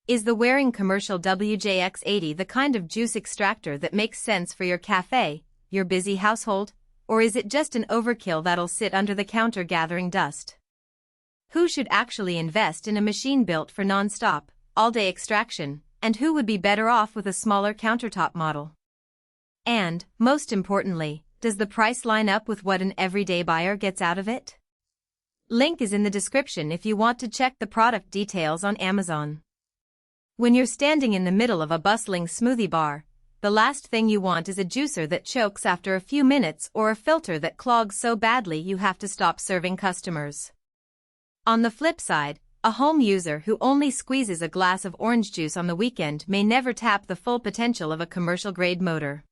Is the wearing commercial WJX80 the kind of juice extractor that makes sense for your cafe, your busy household, or is it just an overkill that'll sit under the counter gathering dust? Who should actually invest in a machine built for non-stop, all-day extraction, and who would be better off with a smaller countertop model? And, most importantly, does the price line up with what an everyday buyer gets out of it? Link is in the description if you want to check the product details on Amazon. When you're standing in the middle of a bustling smoothie bar, the last thing you want is a juicer that chokes after a few minutes or a filter that clogs so badly you have to stop serving customers. On the flip side, a home user who only squeezes a glass of orange juice on the weekend may never tap the full potential of a commercial-grade motor.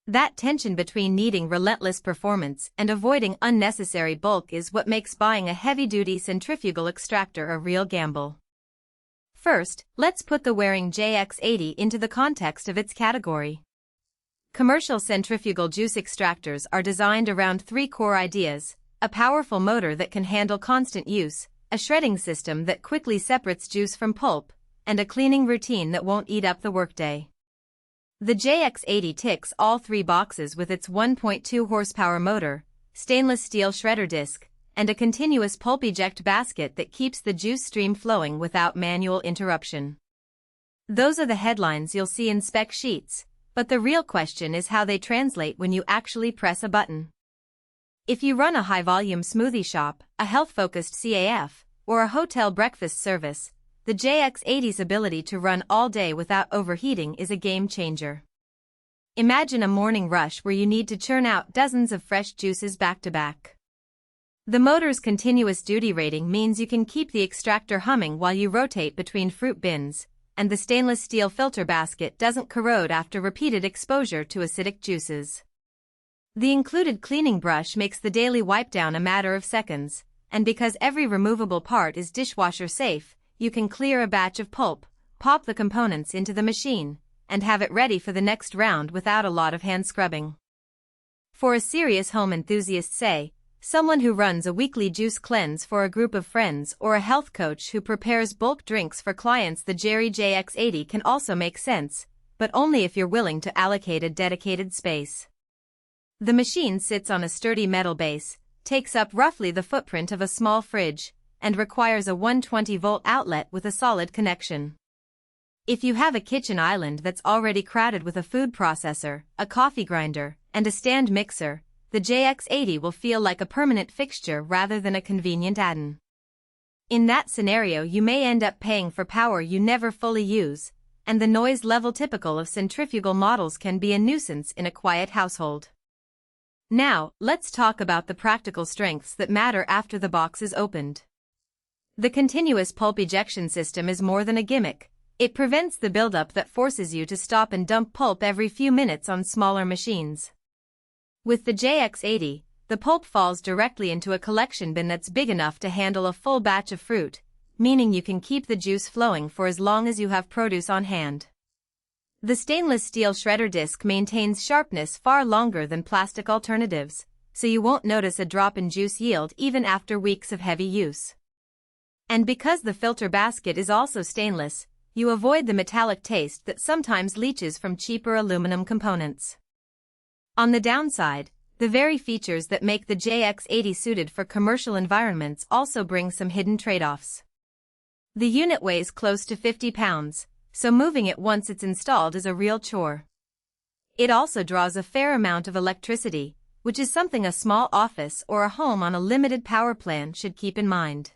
That tension between needing relentless performance and avoiding unnecessary bulk is what makes buying a heavy-duty centrifugal extractor a real gamble. First, let's put the wearing JX80 into the context of its category. Commercial centrifugal juice extractors are designed around three core ideas: a powerful motor that can handle constant use, a shredding system that quickly separates juice from pulp, and a cleaning routine that won't eat up the workday. The JX80 ticks all three boxes with its 1.2 horsepower motor, stainless steel shredder disc, and a continuous pulp eject basket that keeps the juice stream flowing without manual interruption. Those are the headlines you'll see in spec sheets, but the real question is how they translate when you actually press a button. If you run a high-volume smoothie shop, a health-focused CAF, or a hotel breakfast service, the JX80's ability to run all day without overheating is a game-changer. Imagine a morning rush where you need to churn out dozens of fresh juices back-to-back. The motor's continuous duty rating means you can keep the extractor humming while you rotate between fruit bins, and the stainless steel filter basket doesn't corrode after repeated exposure to acidic juices. The included cleaning brush makes the daily wipe down a matter of seconds, and because every removable part is dishwasher safe, you can clear a batch of pulp, pop the components into the machine, and have it ready for the next round without a lot of hand scrubbing. For a serious home enthusiast, say, someone who runs a weekly juice cleanse for a group of friends or a health coach who prepares bulk drinks for clients, the Jerry JX80 can also make sense, but only if you're willing to allocate a dedicated space. The machine sits on a sturdy metal base, takes up roughly the footprint of a small fridge, and requires a 120-volt outlet with a solid connection. If you have a kitchen island that's already crowded with a food processor, a coffee grinder, and a stand mixer, the JX80 will feel like a permanent fixture rather than a convenient add-on. In that scenario, you may end up paying for power you never fully use, and the noise level typical of centrifugal models can be a nuisance in a quiet household. Now, let's talk about the practical strengths that matter after the box is opened. The continuous pulp ejection system is more than a gimmick. It prevents the buildup that forces you to stop and dump pulp every few minutes on smaller machines. With the JX80, the pulp falls directly into a collection bin that's big enough to handle a full batch of fruit, meaning you can keep the juice flowing for as long as you have produce on hand. The stainless steel shredder disc maintains sharpness far longer than plastic alternatives, so you won't notice a drop in juice yield even after weeks of heavy use. And because the filter basket is also stainless, you avoid the metallic taste that sometimes leaches from cheaper aluminum components. On the downside, the very features that make the JX80 suited for commercial environments also bring some hidden trade-offs. The unit weighs close to 50 pounds, so moving it once it's installed is a real chore. It also draws a fair amount of electricity, which is something a small office or a home on a limited power plan should keep in mind.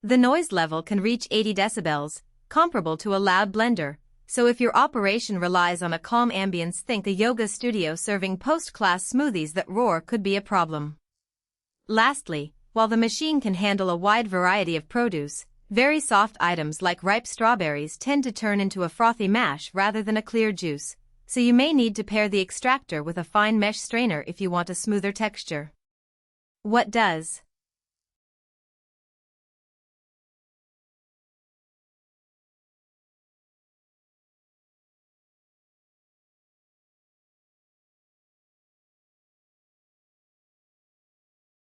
The noise level can reach 80 decibels, comparable to a loud blender, so if your operation relies on a calm ambience, think a yoga studio serving post-class smoothies that roar could be a problem. Lastly, while the machine can handle a wide variety of produce, very soft items like ripe strawberries tend to turn into a frothy mash rather than a clear juice, so you may need to pair the extractor with a fine mesh strainer if you want a smoother texture. What does